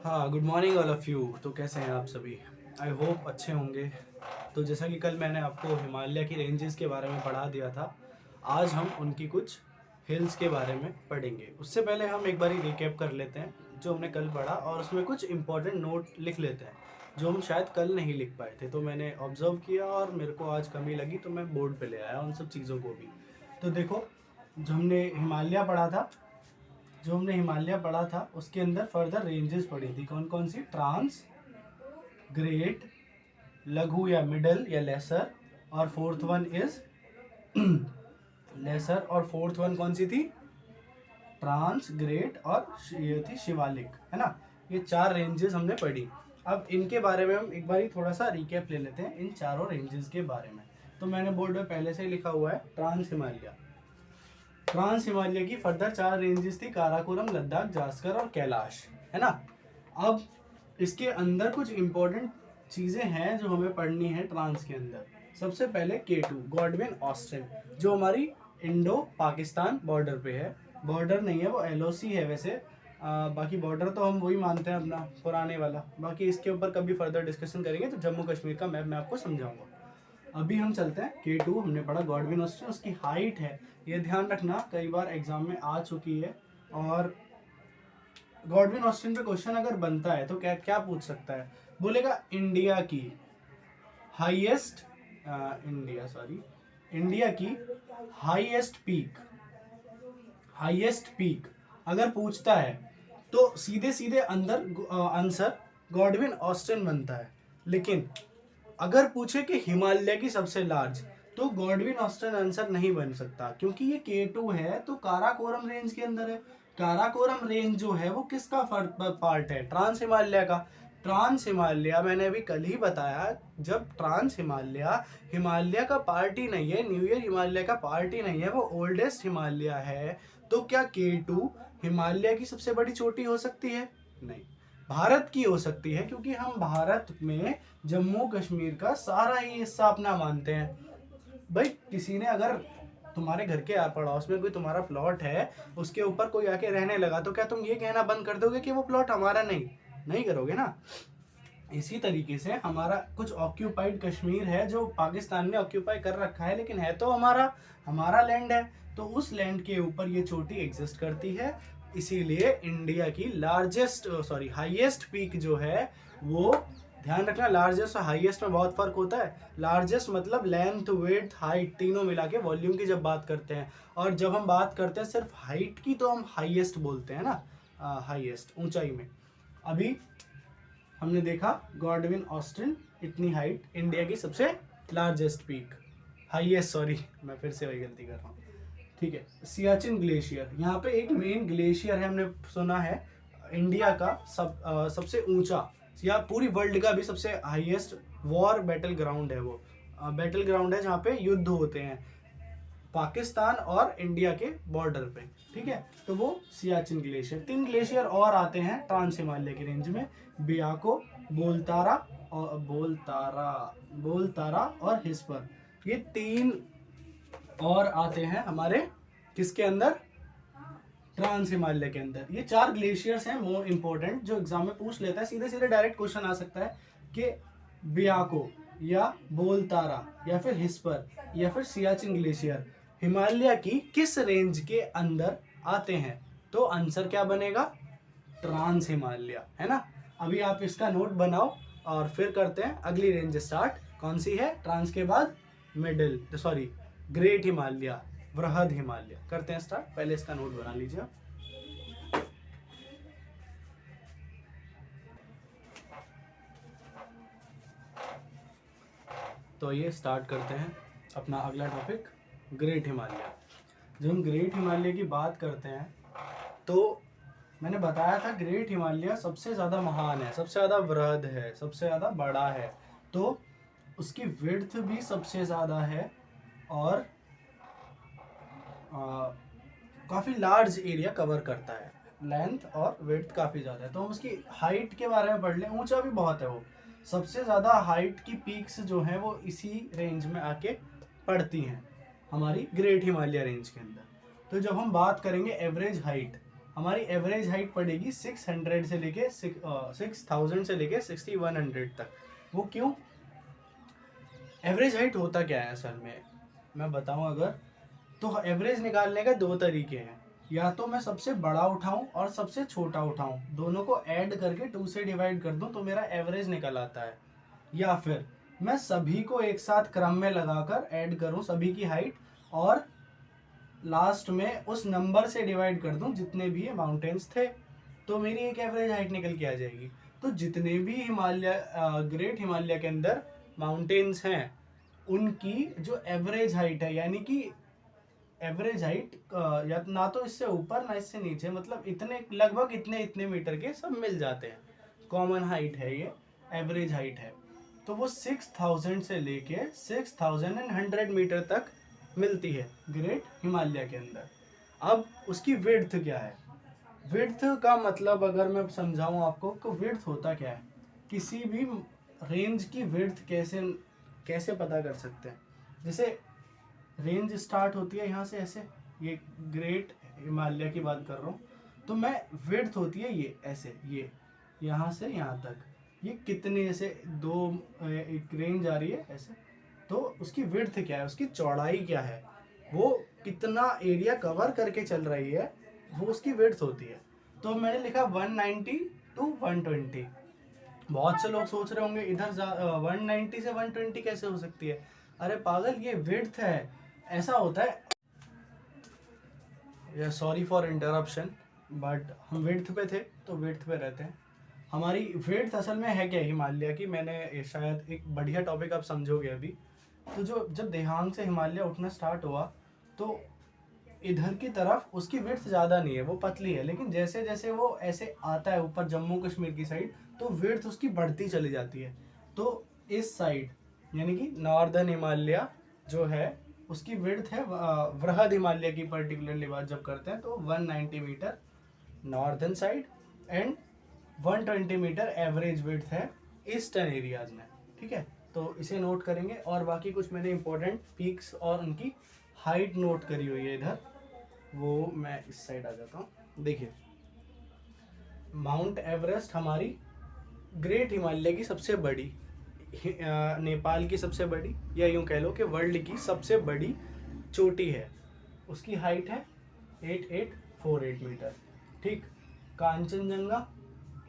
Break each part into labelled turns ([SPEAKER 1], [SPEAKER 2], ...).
[SPEAKER 1] हाँ, good morning all of you. तो कैसे हैं आप सभी? आई होप अच्छे होंगे। तो जैसा कि कल मैंने आपको हिमालय की रेंजेस के बारे में पढ़ा दिया था, आज हम उनकी कुछ हिल्स के बारे में पढ़ेंगे। उससे पहले हम एक बारी रिकैप कर लेते हैं जो हमने कल पढ़ा, और उसमें कुछ इंपॉर्टेंट नोट लिख लेते हैं जो हम शायद कल नहीं लिख पाए थे। तो मैंने ऑब्जर्व किया और मेरे को आज कमी लगी, तो मैं बोर्ड पे ले आया उन सब चीज़ों को भी। तो देखो, जो हमने हिमालय पढ़ा था उसके अंदर फर्दर रेंजेस पढ़ी थी। कौन कौन सी? ट्रांस, ग्रेट, लघु या मिडल या लेसर, और फोर्थ वन इज लेसर, और फोर्थ वन कौन सी थी? ट्रांस, ग्रेट और ये थी शिवालिक, है ना। ये चार रेंजेस हमने पढ़ी। अब इनके बारे में हम एक बार थोड़ा सा रिकैप ले लेते हैं इन चारों रेंजेस के बारे में। तो मैंने बोर्ड में पहले से ही लिखा हुआ है ट्रांस हिमालय। ट्रांस हिमालय की फर्दर चार रेंजेस थी: काराकोरम, लद्दाख, जास्कर और कैलाश, है ना। अब इसके अंदर कुछ इंपॉर्टेंट चीज़ें हैं जो हमें पढ़नी है ट्रांस के अंदर। सबसे पहले K2 गॉडविन ऑस्टिन, जो हमारी इंडो पाकिस्तान बॉर्डर पे है। बॉर्डर नहीं है, वो LOC है वैसे। बाकी बॉर्डर तो हम वही मानते हैं अपना पुराने वाला। बाकी इसके ऊपर कभी फर्दर डिस्कशन करेंगे तो जम्मू कश्मीर का मैप मैं आपको समझाऊंगा। अभी हम चलते हैं K2। हमने पढ़ा गॉडविन ऑस्टिन, उसकी हाइट है, ये ध्यान रखना, कई बार एग्जाम में आ चुकी है। और गॉडविन ऑस्टिन पे क्वेश्चन अगर बनता है तो क्या क्या पूछ सकता है? बोलेगा इंडिया की हाईएस्ट इंडिया की हाईएस्ट पीक अगर पूछता है तो सीधे सीधे अंदर आंसर गॉडविन ऑस्टिन बनता है। लेकिन अगर पूछे कि हिमालय की सबसे लार्ज, तो गॉडविन ऑस्टिन आंसर नहीं बन सकता, क्योंकि ये K2 है तो काराकोरम रेंज के अंदर है। काराकोरम रेंज जो है वो किसका पार्ट है? ट्रांस हिमालय का। ट्रांस हिमालय मैंने अभी कल ही बताया, जब ट्रांस हिमालय का पार्ट ही नहीं है, न्यू ईयर हिमालय का पार्ट ही नहीं है, वो ओल्डेस्ट हिमालय है, तो क्या K2 हिमालय की सबसे बड़ी चोटी हो सकती है? नहीं, भारत की हो सकती है, क्योंकि हम भारत में जम्मू कश्मीर का सारा ही हिस्सा अपना मानते हैं। भाई, किसी ने अगर तुम्हारे घर के पड़ोस में कोई तुम्हारा प्लॉट है, उसके ऊपर कोई आके रहने लगा, तो क्या तुम ये कहना बंद कर दोगे कि वो प्लॉट हमारा नहीं करोगे ना। इसी तरीके से हमारा कुछ ऑक्यूपाइड कश्मीर है जो पाकिस्तान ने ऑक्यूपाई कर रखा है, लेकिन है तो हमारा लैंड है, तो उस लैंड के ऊपर ये चोटी एग्जिस्ट करती है। इसीलिए इंडिया की हाईएस्ट पीक जो है वो, ध्यान रखना, लार्जेस्ट और हाईएस्ट में बहुत फर्क होता है। लार्जेस्ट मतलब लेंथ, विड्थ, हाइट तीनों मिला के वॉल्यूम की जब बात करते हैं, और जब हम बात करते हैं सिर्फ हाइट की तो हम हाईएस्ट बोलते हैं ना, हाईएस्ट ऊंचाई में। अभी हमने देखा गॉडविन ऑस्टिन, इतनी हाइट, इंडिया की सबसे लार्जेस्ट पीक, मैं फिर से वही गलती कर रहा हूँ, ठीक है। सियाचिन ग्लेशियर, यहाँ पे एक मेन ग्लेशियर है, हमने सुना है इंडिया का सबसे ऊंचा या पूरी वर्ल्ड का भी सबसे हाईएस्ट वॉर बैटल ग्राउंड है। वो बैटल ग्राउंड है जहाँ पे युद्ध होते हैं पाकिस्तान और इंडिया के बॉर्डर पे, ठीक है। तो वो सियाचिन ग्लेशियर। 3 ग्लेशियर और आते हैं ट्रांस हिमालय की रेंज में: बियाको, बोलतारा और हिस्पर। ये 3 और आते हैं हमारे किसके अंदर? ट्रांस हिमालय के अंदर। ये 4 ग्लेशियर्स हैं मोर इंपॉर्टेंट, जो एग्जाम में पूछ लेता है। सीधे सीधे डायरेक्ट क्वेश्चन आ सकता है कि बियाको या बोलतारा या फिर हिस्पर या फिर सियाचिन ग्लेशियर हिमालय की किस रेंज के अंदर आते हैं? तो आंसर क्या बनेगा? ट्रांस हिमालय, है ना। अभी आप इसका नोट बनाओ और फिर करते हैं अगली रेंज स्टार्ट। कौन सी है? ट्रांस के बाद ग्रेट हिमालय, वृहद हिमालय। करते हैं स्टार्ट। पहले इसका नोट बना लीजिए आप। तो ये स्टार्ट करते हैं अपना अगला टॉपिक, ग्रेट हिमालय। जब हम ग्रेट हिमालय की बात करते हैं तो मैंने बताया था ग्रेट हिमालय सबसे ज़्यादा महान है, सबसे ज़्यादा वृहद है, सबसे ज़्यादा बड़ा है, तो उसकी विड्थ भी सबसे ज़्यादा है और काफ़ी लार्ज एरिया कवर करता है। लेंथ और विड्थ काफ़ी ज़्यादा है। तो हम उसकी हाइट के बारे में पढ़ लें। ऊंचा भी बहुत है वो, सबसे ज़्यादा हाइट की पीक्स जो हैं वो इसी रेंज में आके पड़ती हैं हमारी ग्रेट हिमालय रेंज के अंदर। तो जब हम बात करेंगे एवरेज हाइट, हमारी एवरेज हाइट पड़ेगी 600 से लेके 6000 से लेके 6100 तक। वो क्यों? एवरेज हाइट होता क्या है असल में, मैं बताऊं अगर, तो एवरेज निकालने का दो तरीके हैं, या तो मैं सबसे बड़ा उठाऊं और सबसे छोटा उठाऊं, दोनों को ऐड करके 2 से डिवाइड कर दूं तो मेरा एवरेज निकल आता है, या फिर मैं सभी को एक साथ क्रम में लगाकर ऐड करूं सभी की हाइट और लास्ट में उस नंबर से डिवाइड कर दूं जितने भी माउंटेन्स थे, तो मेरी एक एवरेज हाइट निकल के आ जाएगी। तो जितने भी हिमालय ग्रेट हिमालय के अंदर माउंटेन्स हैं उनकी जो एवरेज हाइट है, यानी कि एवरेज हाइट या ना तो इससे ऊपर ना इससे नीचे, मतलब इतने लगभग इतने मीटर के सब मिल जाते हैं, कॉमन हाइट है ये, एवरेज हाइट है। तो वो 6000 से लेके 6100 मीटर तक मिलती है ग्रेट हिमालय के अंदर। अब उसकी विड्थ क्या है? विड्थ का मतलब अगर मैं समझाऊं आपको तो विड्थ होता क्या है, किसी भी रेंज की विड्थ कैसे पता कर सकते हैं। जैसे रेंज स्टार्ट होती है यहाँ से ऐसे, ये ग्रेट हिमालय की बात कर रहा हूँ, तो मैं विड्थ होती है ये ऐसे, ये यहाँ से यहाँ तक, ये कितने ऐसे एक रेंज आ रही है ऐसे, तो उसकी विड्थ क्या है, उसकी चौड़ाई क्या है, वो कितना एरिया कवर करके चल रही है, वो उसकी विड्थ होती है। तो मैंने लिखा 190 to 120। बहुत से लोग सोच रहे होंगे इधर 190 से 120 कैसे हो सकती है, अरे पागल ये विड्थ है, ऐसा होता है। सॉरी फॉर इंटरप्शन, बट हम विड्थ पे थे तो विड्थ पे रहते हैं। हमारी विड्थ असल में है क्या हिमालय की, मैंने शायद एक बढ़िया टॉपिक आप समझोगे अभी। तो जब देहांग से हिमालय उठना स्टार्ट हुआ तो इधर की तरफ उसकी विड्थ ज़्यादा नहीं है, वो पतली है, लेकिन जैसे जैसे वो ऐसे आता है ऊपर जम्मू कश्मीर की साइड तो विड्थ उसकी बढ़ती चली जाती है। तो इस साइड यानी कि नॉर्दर्न हिमालय जो है उसकी विड्थ है, वृहद हिमालय की पर्टिकुलरली बात जब करते हैं तो 190 metre northern side and 120 metre average width है ईस्टर्न एरियाज में। ठीक है, तो इसे नोट करेंगे, और बाकी कुछ मैंने इंपॉर्टेंट पीक्स और उनकी हाइट नोट करी हुई है इधर, वो मैं इस साइड आ जाता हूँ। देखिए, माउंट एवरेस्ट हमारी ग्रेट हिमालय की सबसे बड़ी, नेपाल की सबसे बड़ी, या यूं कह लो कि वर्ल्ड की सबसे बड़ी चोटी है, उसकी हाइट है 8848 मीटर। ठीक, कांचनजंगा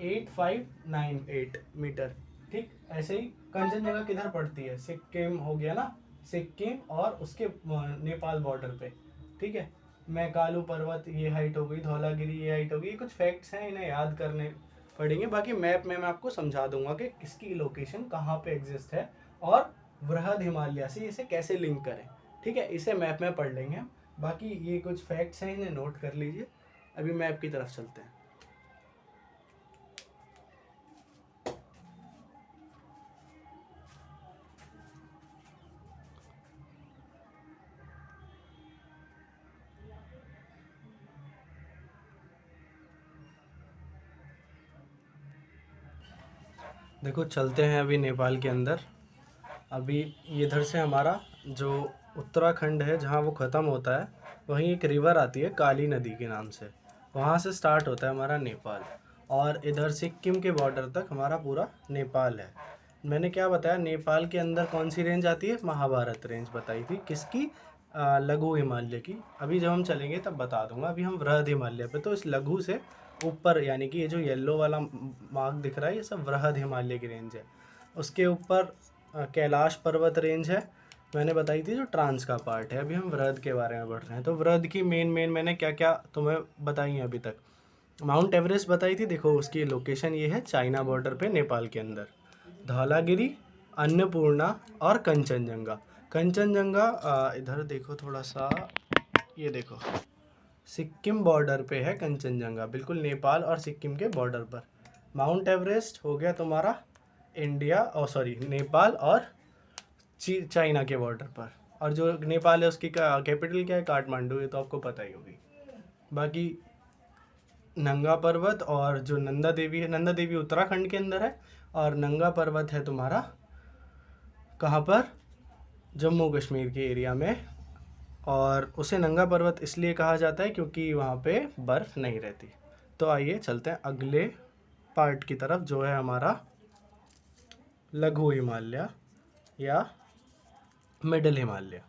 [SPEAKER 1] 8598 मीटर। ठीक, ऐसे ही कंचनजंगा किधर पड़ती है, सिक्किम हो गया ना, सिक्किम और उसके नेपाल बॉर्डर पे। ठीक है, मैकालू पर्वत ये हाइट हो गई, धौलागिरी ये हाइट हो गई। कुछ फैक्ट्स हैं, इन्हें याद करने पड़ेंगे, बाकी मैप में मैं आपको समझा दूंगा कि किसकी लोकेशन कहाँ पे एग्जिस्ट है और वृहद हिमालय से इसे कैसे लिंक करें। ठीक है, इसे मैप में पढ़ लेंगे हम, बाकी ये कुछ फैक्ट्स हैं, इन्हें नोट कर लीजिए। अभी मैप की तरफ चलते हैं। देखो, चलते हैं अभी नेपाल के अंदर। अभी इधर से हमारा जो उत्तराखंड है जहाँ वो ख़त्म होता है, वहीं एक रिवर आती है काली नदी के नाम से, वहाँ से स्टार्ट होता है हमारा नेपाल, और इधर सिक्किम के बॉर्डर तक हमारा पूरा नेपाल है। मैंने क्या बताया, नेपाल के अंदर कौन सी रेंज आती है, महाभारत रेंज बताई थी, किसकी, लघु हिमालय की। अभी जब हम चलेंगे तब बता दूंगा, अभी हम वृहद हिमालय पे, तो इस लघु से ऊपर, यानी कि ये जो येलो वाला मार्क दिख रहा है, ये सब वृहद हिमालय की रेंज है। उसके ऊपर कैलाश पर्वत रेंज है, मैंने बताई थी, जो ट्रांस का पार्ट है। अभी हम वृहद के बारे में पढ़ रहे हैं, तो वृहद की मेन मैंने क्या क्या तुम्हें बताई है अभी तक। माउंट एवरेस्ट बताई थी, देखो उसकी लोकेशन ये है चाइना बॉर्डर पे नेपाल के अंदर। धौलागिरी, अन्नपूर्णा और कंचनजंगा। कंचनजंगा इधर देखो थोड़ा सा, ये देखो सिक्किम बॉर्डर पे है कंचनजंगा, बिल्कुल नेपाल और सिक्किम के बॉर्डर पर। माउंट एवरेस्ट हो गया तुम्हारा इंडिया, नेपाल और चाइना के बॉर्डर पर, और जो नेपाल है उसकी कैपिटल क्या है, काठमांडू, ये तो आपको पता ही होगी। बाकी नंगा पर्वत और जो नंदा देवी है, नंदा देवी उत्तराखंड के अंदर है, और नंगा पर्वत है तुम्हारा कहाँ पर, जम्मू कश्मीर के एरिया में, और उसे नंगा पर्वत इसलिए कहा जाता है क्योंकि वहाँ पे बर्फ़ नहीं रहती। तो आइए चलते हैं अगले पार्ट की तरफ, जो है हमारा लघु हिमालय या मिडिल हिमालय।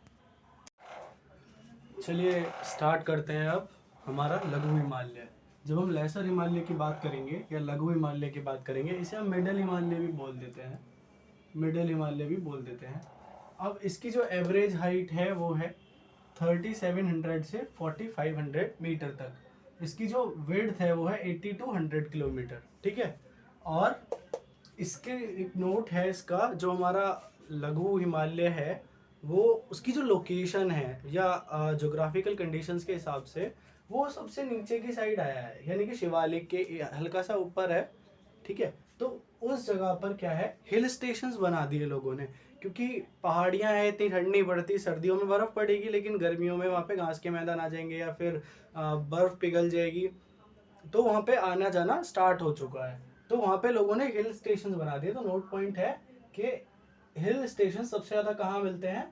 [SPEAKER 1] चलिए स्टार्ट करते हैं अब हमारा लघु हिमालय। जब हम लेसर हिमालय की बात करेंगे या लघु हिमालय की बात करेंगे, इसे हम मिडिल हिमालय भी बोल देते हैं, मिडिल हिमालय भी बोल देते हैं। अब इसकी जो एवरेज हाइट है वो है 3700 से 4500 मीटर तक। इसकी जो विड्थ है वो है 80 to 100 किलोमीटर, ठीक है। और इसके एक नोट है इसका, जो हमारा लघु हिमालय है वो उसकी जो लोकेशन है या जोग्राफिकल कंडीशंस के हिसाब से वो सबसे नीचे की साइड आया है, यानी कि शिवालिक के हल्का सा ऊपर है, ठीक है। तो उस जगह पर क्या है, हिल स्टेशंस बना दिए लोगों ने, क्योंकि पहाड़ियां हैं, इतनी ठंड नहीं पड़ती, सर्दियों में बर्फ़ पड़ेगी लेकिन गर्मियों में वहाँ पे घास के मैदान आ जाएंगे या फिर बर्फ़ पिघल जाएगी, तो वहाँ पे आना जाना स्टार्ट हो चुका है। तो वहाँ पे लोगों ने हिल स्टेशन बना दिए। तो नोट पॉइंट है कि हिल स्टेशन सबसे ज़्यादा कहाँ मिलते हैं,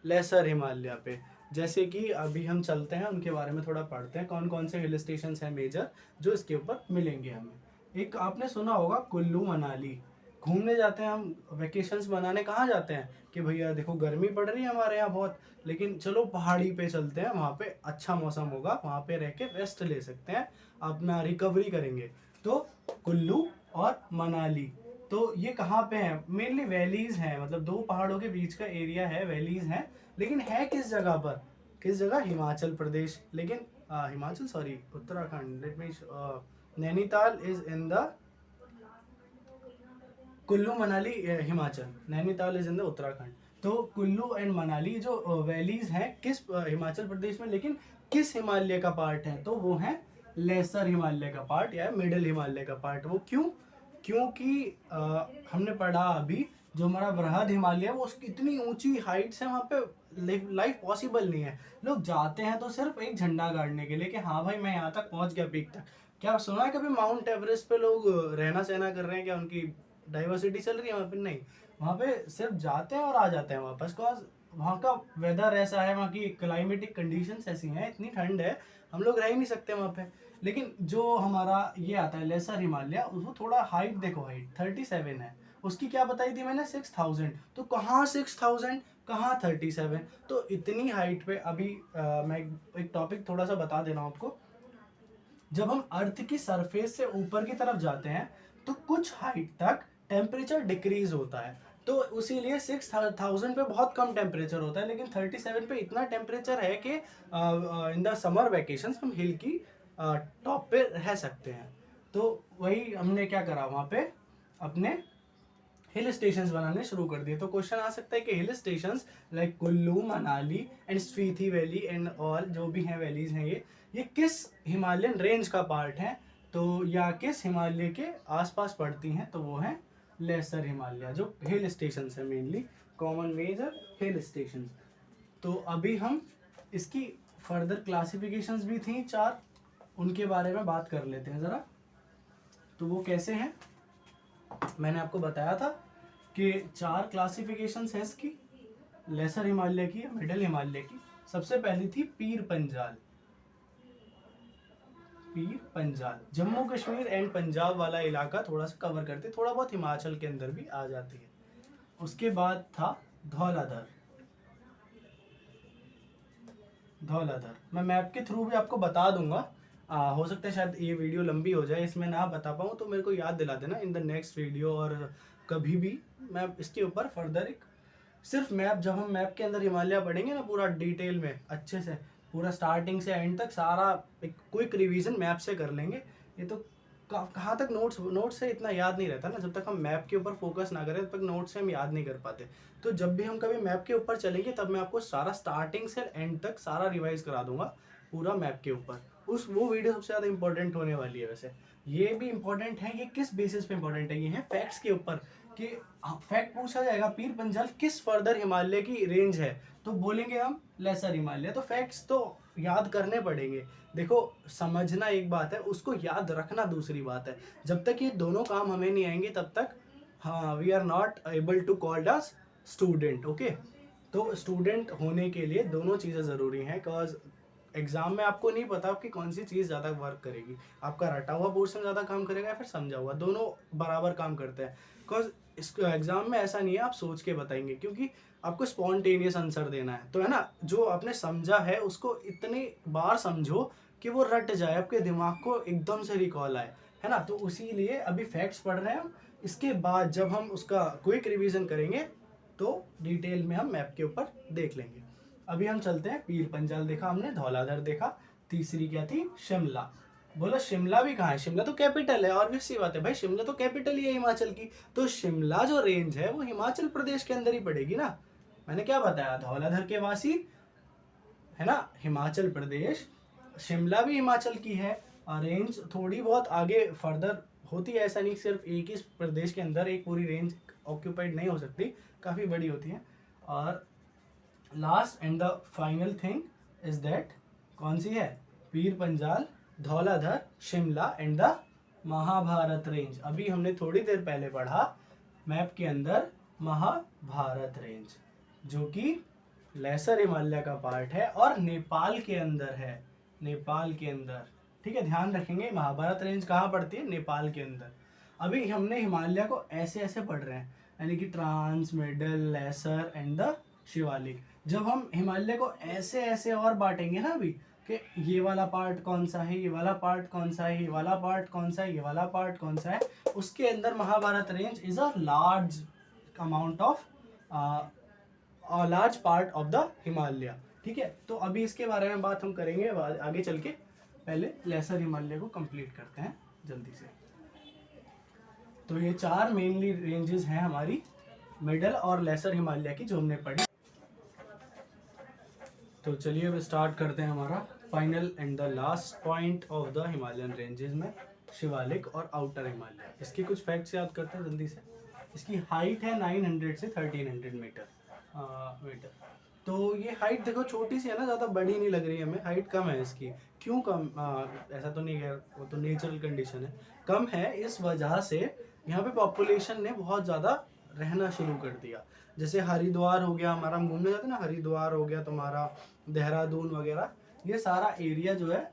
[SPEAKER 1] लेसर हिमालय पे। जैसे कि अभी हम चलते हैं उनके बारे में थोड़ा पढ़ते हैं, कौन कौन से हिल स्टेशन हैं मेजर जो इसके ऊपर मिलेंगे हमें। एक आपने सुना होगा कुल्लू मनाली, घूमने जाते हैं हम, वेकेशंस मनाने कहाँ जाते हैं कि भैया देखो गर्मी पड़ रही है हमारे यहाँ बहुत, लेकिन चलो पहाड़ी पे चलते हैं, वहाँ पे अच्छा मौसम होगा, वहाँ पे रह के रेस्ट ले सकते हैं, अपना रिकवरी करेंगे। तो कुल्लू और मनाली, तो ये कहाँ पे है, मेनली वैलीज हैं, मतलब दो पहाड़ों के बीच का एरिया है, वैलीज हैं। लेकिन है किस जगह पर, किस जगह, हिमाचल प्रदेश, लेकिन Himachal sorry Uttarakhand, let me, Nainital is in the Kullu Manali, Himachal, Nainital is in the Uttarakhand. तो कुल्लू एंड मनाली जो वैलीज हैं किस हिमाचल प्रदेश में, लेकिन किस हिमालय का पार्ट है, तो वो है लेसर हिमालय का पार्ट या मिडिल हिमालय का पार्ट। वो क्यों, क्योंकि हमने पढ़ा अभी जो हमारा बृहद हिमालय है वो उसकी इतनी ऊंची हाइट्स है, वहाँ पे लाइफ पॉसिबल नहीं है। लोग जाते हैं तो सिर्फ एक झंडा गाड़ने के लिए कि हाँ भाई मैं यहाँ तक पहुँच गया, पीक तक। क्या सुना है कभी माउंट एवरेस्ट पे लोग रहना सहना कर रहे हैं, क्या उनकी डाइवर्सिटी चल रही है वहाँ पे? नहीं, वहाँ पे सिर्फ जाते हैं और आ जाते हैं वापस। कॉज वहाँ का वेदर ऐसा है, वहाँ की क्लाइमेटिक कंडीशंस ऐसी हैं, इतनी ठंड है, हम लोग रह ही नहीं सकते वहाँ पे। लेकिन जो हमारा ये आता है लेसर हिमालय, उसको थोड़ा हाइट देखो, हाइट 37 है, उसकी क्या बताई थी मैंने, 6000। तो कहाँ 6000, कहाँ 37? तो इतनी हाइट पे अभी मैं एक टॉपिक थोड़ा सा बता दे रहा हूँ आपको। जब हम अर्थ की सरफेस से ऊपर की तरफ जाते हैं तो कुछ हाइट तक टेम्परेचर डिक्रीज होता है, तो उसीलिए 6000 पे बहुत कम टेम्परेचर होता है, लेकिन 37 पे इतना टेम्परेचर है कि इन द समर वेकेशन हम हिल की टॉप पे रह सकते हैं। तो वही हमने क्या करा, वहाँ पे अपने हिल स्टेशंस बनाने शुरू कर दिए। तो क्वेश्चन आ सकता है कि hill stations like Kullu Manali and Spiti valley and all जो भी हैं वैलीज हैं, ये किस हिमालयन रेंज का पार्ट है, तो या किस हिमालय के आसपास पड़ती हैं, तो वो है लेसर हिमालय, जो हिल स्टेशन है mainly, common major hill station. तो अभी हम इसकी फर्दर क्लासिफिकेशंस भी थी 4, उनके बारे में बात कर लेते हैं ज़रा। तो वो कैसे हैं, मैंने आपको बताया था कि 4 क्लासिफिकेशंस हैं इसकी, लेसर हिमालय की, मिडिल हिमालय की। सबसे पहली थी पीर पंजाल, पीर पंजाल जम्मू कश्मीर एंड पंजाब वाला इलाका थोड़ा सा कवर करते, थोड़ा बहुत हिमाचल के अंदर भी आ जाती है। उसके बाद था धौलाधर, धौलाधर मैं मैप के थ्रू भी आपको बता दूंगा, हो सकता है शायद ये वीडियो लंबी हो जाए, इसमें ना बता पाऊँ तो मेरे को याद दिला देना इन द नेक्स्ट वीडियो, और कभी भी मैं इसके ऊपर फर्दर एक सिर्फ मैप, जब हम मैप के अंदर हिमालय पढ़ेंगे ना पूरा डिटेल में अच्छे से, पूरा स्टार्टिंग से एंड तक सारा एक क्विक रिवीजन मैप से कर लेंगे। ये तो कहाँ तक नोट्स से इतना याद नहीं रहता ना, जब तक हम मैप के ऊपर फोकस ना करें तब तक नोट्स से हम याद नहीं कर पाते। तो जब भी हम कभी मैप के ऊपर चलेंगे तब मैं आपको सारा स्टार्टिंग से एंड तक सारा रिवाइज करा दूंगा पूरा मैप के ऊपर। वो वीडियो सबसे ज़्यादा इंपॉर्टेंट होने वाली है। वैसे ये भी इंपॉर्टेंट है, ये किस बेसिस पे इंपॉर्टेंट है, ये है फैक्ट्स के ऊपर, कि फैक्ट पूछा जाएगा पीर पंजाल किस फर्दर हिमालय की रेंज है, तो बोलेंगे हम लेसर हिमालय। तो फैक्ट्स तो याद करने पड़ेंगे। देखो समझना एक बात है, उसको याद रखना दूसरी बात है। जब तक ये दोनों काम हमें नहीं आएंगे तब तक हाँ we are not able to called us student, okay. तो स्टूडेंट होने के लिए दोनों चीज़ें ज़रूरी हैं, बिकॉज एग्जाम में आपको नहीं पता आपकी कौन सी चीज़ ज़्यादा वर्क करेगी, आपका रटा हुआ पोर्शन ज़्यादा काम करेगा या फिर समझा हुआ, दोनों बराबर काम करते हैं। बिकॉज इस एग्जाम में ऐसा नहीं है आप सोच के बताएंगे, क्योंकि आपको स्पॉन्टेनियस आंसर देना है, तो है ना, जो आपने समझा है उसको इतनी बार समझो कि वो रट जाए, आपके दिमाग को एकदम से रिकॉल आए, है ना। तो उसी लिए अभी फैक्ट्स पढ़ रहे हैं हम, इसके बाद जब हम उसका क्विक रिवीजन करेंगे तो डिटेल में हम मैप के ऊपर देख लेंगे। अभी हम चलते हैं, पीर पंजाल देखा हमने, धौलाधर देखा, तीसरी क्या थी, शिमला। बोला शिमला भी कहाँ है, शिमला तो कैपिटल है, और भी सी बात है भाई, शिमला तो कैपिटल ही है हिमाचल की, तो शिमला जो रेंज है वो हिमाचल प्रदेश के अंदर ही पड़ेगी ना। मैंने क्या बताया, धौलाधर के वासी, है ना, हिमाचल प्रदेश, शिमला भी हिमाचल की है, और रेंज थोड़ी बहुत आगे फर्दर होती है, ऐसा नहीं सिर्फ एक ही प्रदेश के अंदर एक पूरी रेंज ऑक्यूपाइड नहीं हो सकती, काफ़ी बड़ी होती है। और last and the final thing is that, कौन सी है, Pir Panjal, Dhauladhar, Shimla and the Mahabharat range. अभी हमने थोड़ी देर पहले पढ़ा मैप के अंदर महाभारत रेंज, जो कि लेसर हिमालय का पार्ट है और नेपाल के अंदर है, नेपाल के अंदर। ठीक है, ध्यान रखेंगे महाभारत रेंज कहाँ पड़ती है, नेपाल के अंदर। अभी हमने हिमालय को ऐसे ऐसे पढ़ रहे हैं, यानी कि trans, middle, lesser and the Shivalik. जब हम हिमालय को ऐसे ऐसे और बांटेंगे ना अभी, कि ये वाला पार्ट कौन सा है, ये वाला पार्ट कौन सा है, ये वाला पार्ट कौन सा है, ये वाला पार्ट कौन सा है, उसके अंदर Mahabharat range is a large amount of large part of the Himalaya. ठीक है, तो अभी इसके बारे में बात हम करेंगे आगे चल के, पहले लेसर हिमालय को कंप्लीट करते हैं जल्दी से। तो ये चार मेनली रेंजेस हैं हमारी मिडल और लेसर हिमालय की, जो हमने पढ़ी। तो चलिए अब स्टार्ट करते हैं हमारा final and the last point of the Himalayan ranges में, शिवालिक और आउटर हिमालय। इसके कुछ फैक्ट्स याद करते हैं जल्दी से। इसकी हाइट है 900 से 1300 मीटर। तो ये हाइट देखो छोटी सी है ना, ज़्यादा बड़ी नहीं लग रही है हमें, हाइट कम है इसकी। क्यों कम, ऐसा तो नहीं है, वो तो नेचुरल कंडीशन है, कम है इस वजह से यहाँ पे पॉपुलेशन ने बहुत ज़्यादा रहना शुरू कर दिया। जैसे हरिद्वार हो गया हमारा, हम घूमने जाते हैं ना, हरिद्वार हो गया तुम्हारा, देहरादून वगैरह, ये सारा एरिया जो है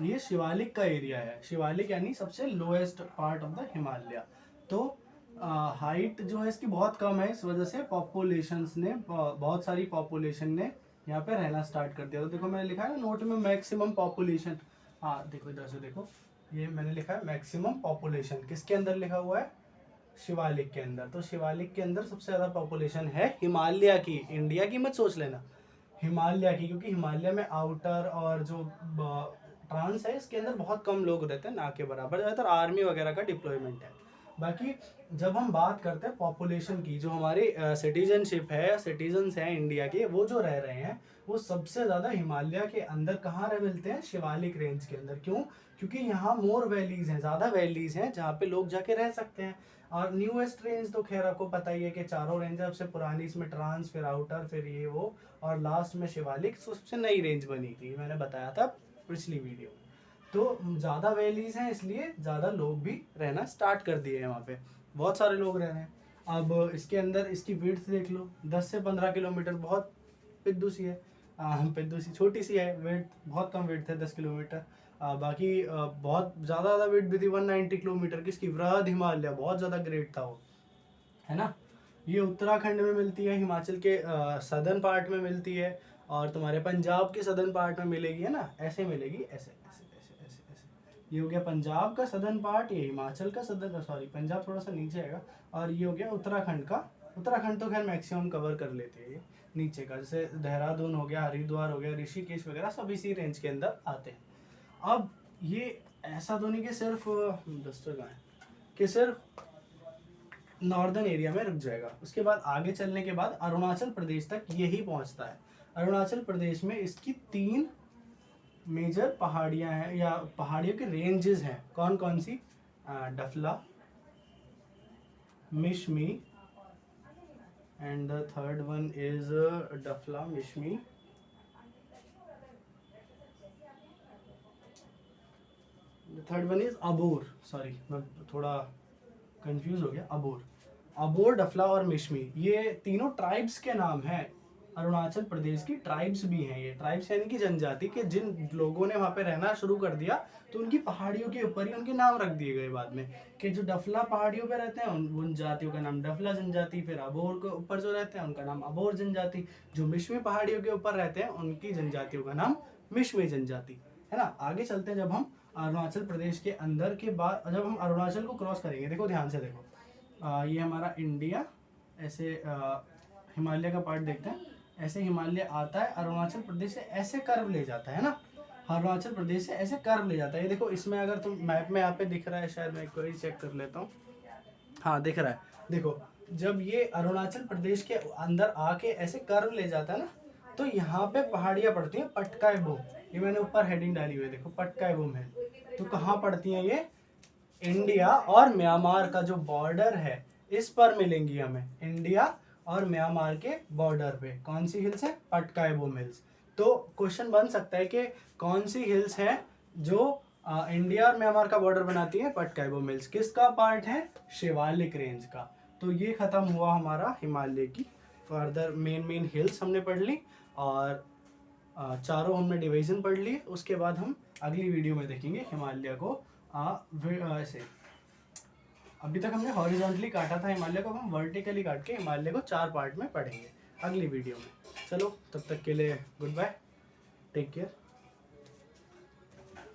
[SPEAKER 1] ये शिवालिक का एरिया है। शिवालिक यानी सबसे lowest part of the Himalaya. तो हाइट जो है इसकी बहुत कम है, इस वजह से पॉपुलेशंस ने, बहुत सारी पॉपुलेशन ने यहाँ पे रहना स्टार्ट कर दिया। तो देखो मैंने लिखा है ना नोट में, मैक्सिमम पॉपुलेशन, हाँ देखो इधर से देखो, ये मैंने लिखा है मैक्सिमम पॉपुलेशन, किसके अंदर लिखा हुआ है, शिवालिक के अंदर। तो शिवालिक के अंदर सबसे ज़्यादा पॉपुलेशन है हिमालय की, इंडिया की मत सोच लेना, हिमालय की, क्योंकि हिमालय में आउटर और जो ट्रांस है इसके अंदर बहुत कम लोग रहते हैं, ना के बराबर, ज़्यादातर आर्मी वगैरह का डिप्लॉयमेंट है। बाकी जब हम बात करते हैं पॉपुलेशन की, जो हमारी सिटीजनशिप है, सिटीजन्स हैं इंडिया के, वो जो रह रहे हैं वो सबसे ज़्यादा हिमालय के अंदर कहाँ रह मिलते हैं, शिवालिक रेंज के अंदर। क्यों, क्योंकि यहाँ मोर वैलीज हैं, ज़्यादा वैलीज हैं जहाँ पे लोग जाके रह सकते हैं। और न्यूएस्ट रेंज तो खैर आपको पता ही है कि चारों रेंज है, सबसे पुरानी इसमें ट्रांस, फिर आउटर, फिर ये वो, और लास्ट में शिवालिक सबसे नई रेंज बनी थी, मैंने बताया था पिछली वीडियो में। तो ज़्यादा वैलीज हैं इसलिए ज़्यादा लोग भी रहना स्टार्ट कर दिए हैं वहाँ पे, बहुत सारे लोग रह रहे हैं। अब इसके अंदर इसकी विड्थ देख लो, 10 से 15 किलोमीटर, बहुत पिद्दू सी है, पिद्दू सी छोटी सी है, विड्थ बहुत कम विड्थ है 10 किलोमीटर। बाकी बहुत ज़्यादा विड्थ भी थी 190 किलोमीटर की इसकी, वृहद हिमालय, बहुत ज़्यादा ग्रेट था वो, है ना। ये उत्तराखंड में मिलती है, हिमाचल के सदर्न पार्ट में मिलती है, और तुम्हारे पंजाब के सदर्न पार्ट में मिलेगी, है ना, ऐसे मिलेगी, ऐसे ऐसे ऐसे ऐसे ऐसे। ये हो गया पंजाब का सदर्न पार्ट, ये हिमाचल का सदर्न, सॉरी पंजाब थोड़ा सा नीचे आएगा, और ये हो गया उत्तराखंड का। उत्तराखंड तो खैर मैक्सिमम कवर कर लेते हैं ये नीचे का, जैसे देहरादून हो गया, हरिद्वार हो गया, ऋषिकेश वगैरह, सब इसी रेंज के अंदर आते हैं। अब ये ऐसा तो नहीं कि सिर्फ डस्टर है कि सिर्फ नॉर्दर्न एरिया में रुक जाएगा, उसके बाद आगे चलने के बाद अरुणाचल प्रदेश तक यही पहुंचता है। अरुणाचल प्रदेश में इसकी 3 मेजर पहाड़ियां हैं, या पहाड़ियों के रेंजेस हैं, कौन कौन सी, Dafla, Mishmi, and the third one is Dafla, Mishmi, third one is Abor, sorry मैं थोड़ा कंफ्यूज हो गया, अबोर। अबोर, डफला और मिशमी, ये तीनों ट्राइब्स के नाम हैं। अरुणाचल प्रदेश की ट्राइब्स भी हैं ये। ट्राइब्स यानी कि जनजाति के जिन लोगों ने वहाँ पे रहना शुरू कर दिया तो उनकी पहाड़ियों के ऊपर ही उनके नाम रख दिए गए बाद में, कि जो डफला पहाड़ियों पे रहते हैं उन जातियों का नाम डफला जनजाति, फिर अबोर के ऊपर जो रहते हैं उनका नाम अबोर जनजाति, जो मिशमी पहाड़ियों के ऊपर रहते हैं उनकी जनजातियों का नाम मिशमी जनजाति, है ना। आगे चलते हैं, जब हम अरुणाचल प्रदेश के अंदर के बाद जब हम अरुणाचल को क्रॉस करेंगे, देखो ध्यान से देखो, ये हमारा इंडिया, ऐसे हिमालय का पार्ट देखते हैं, ऐसे हिमालय आता है, अरुणाचल प्रदेश से ऐसे कर्व ले जाता है ना, अरुणाचल प्रदेश से ऐसे कर्व ले जाता है। ये देखो इसमें अगर तुम मैप में यहाँ पे दिख रहा है, शायद मैं एक बार चेक कर लेता हूँ, हाँ दिख रहा है। देखो जब ये अरुणाचल प्रदेश के अंदर आके ऐसे कर्व ले जाता है ना, तो यहाँ पे पहाड़ियाँ पड़ती हैं, पटकाई बोम, ये मैंने ऊपर हेडिंग डाली हुई है, देखो पटकाई बोम है। तो कहाँ पड़ती हैं ये? इंडिया और म्यांमार का जो बॉर्डर है इस पर मिलेंगी हमें, इंडिया और म्यांमार के बॉर्डर पे। कौन सी हिल्स है? पटकाई बोम हिल्स। तो क्वेश्चन बन सकता है कि कौन सी हिल्स हैं जो इंडिया और म्यांमार का बॉर्डर बनाती है? पटकाई बोम हिल्स। किसका पार्ट है? शिवालिक रेंज का। तो ये खत्म हुआ हमारा हिमालय की फर्दर मेन हिल्स हमने पढ़ ली, और चारों हमने डिवीजन पढ़ ली। उसके बाद हम अगली वीडियो में देखेंगे हिमालय को ऐसे, अभी तक हमने हॉरिजॉन्टली काटा था हिमालय को, हम वर्टिकली काट के हिमालय को 4 पार्ट में पढ़ेंगे अगली वीडियो में। चलो तब तक के लिए गुड बाय, टेक केयर।